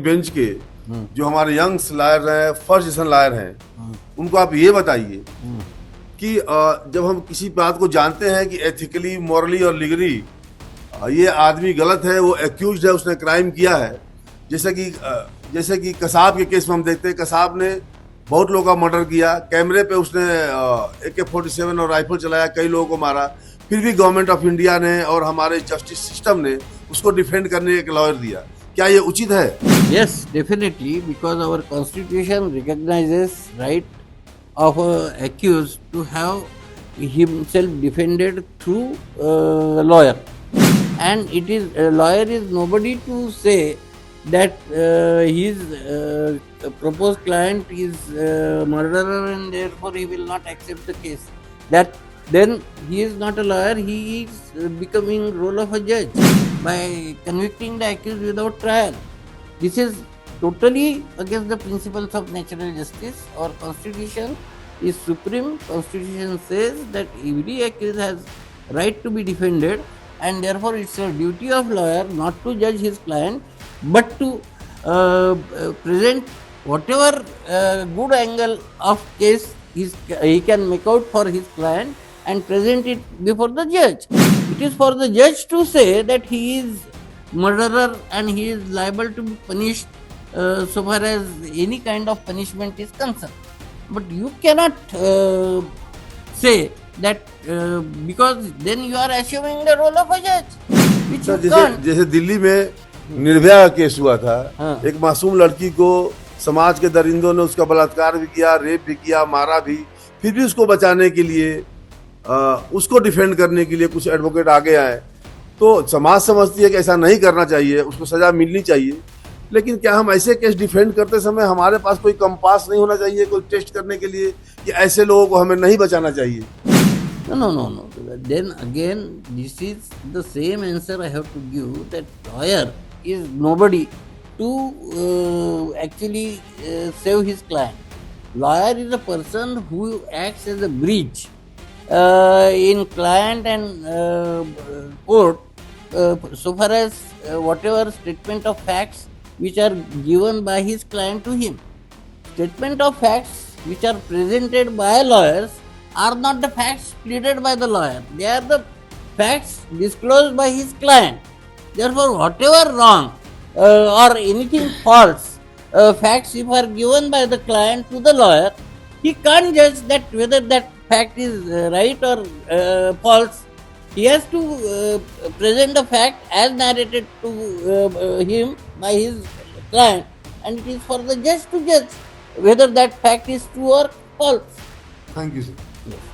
Bench के जो हमारे यंग्स लायर हैं, फर्स्ट जनरेशन लायर हैं, उनको आप ये बताइए कि जब हम किसी बात को जानते हैं कि एथिकली, मॉरली और लीगली ये आदमी गलत है, वो एक्यूज्ड है, उसने क्राइम किया है, जैसे कि कसाब के केस में हम देखते हैं, कसाब ने बहुत लोगों का मर्डर किया, कैमरे पे उसने AK-47 और राइफल चलाया, कई लोगों को मारा, फिर भी गवर्नमेंट ऑफ इंडिया ने और हमारे जस्टिस सिस्टम ने उसको डिफेंड करने एक लॉयर दिया। क्या ये उचित है? Yes, definitely, because our constitution recognizes right of accused to have himself defended through lawyer, and it is lawyer is nobody to say that his proposed client is murderer and therefore he will not accept the case. That then he is not a lawyer, he is becoming role of a judge by convicting the accused without trial. This is totally against the principles of natural justice. Our constitution is supreme. Constitution says that every accused has right to be defended, and therefore it's a duty of lawyer not to judge his client but to present whatever good angle of case he can make out for his client and present it before the judge. It is for the judge to say that he is murderer and he is liable to be punished so far as any kind of punishment is concerned. But you cannot say that because then you are assuming the role of a judge, which sir, you can't. जैसे दिल्ली में निर्भया का case हुआ था, हाँ। एक मासूम लड़की को समाज के दरिंदों ने उसका बलात्कार भी किया, रेप भी किया, मारा भी, फिर भी उसको बचाने के लिए, उसको डिफेंड करने के लिए कुछ एडवोकेट आगे आए। तो समाज समझती है कि ऐसा नहीं करना चाहिए, उसको सजा मिलनी चाहिए, लेकिन क्या हम ऐसे केस डिफेंड करते समय हमारे पास कोई कंपास नहीं होना चाहिए, कोई टेस्ट करने के लिए कि ऐसे लोगों को हमें नहीं बचाना चाहिए? No. Then again, this is the same answer I have to give, that lawyer is nobody to actually save his client. Lawyer is a person who acts as a bridge in client and court so far as whatever statement of facts which are given by his client to him. Statement of facts which are presented by lawyers are not the facts pleaded by the lawyer. They are the facts disclosed by his client. Therefore, whatever wrong or anything false facts if are given by the client to the lawyer, he can't judge that whether that fact is right or false. He has to present the fact as narrated to him by his client, and it is for the judge to judge whether that fact is true or false. Thank you sir. Yes.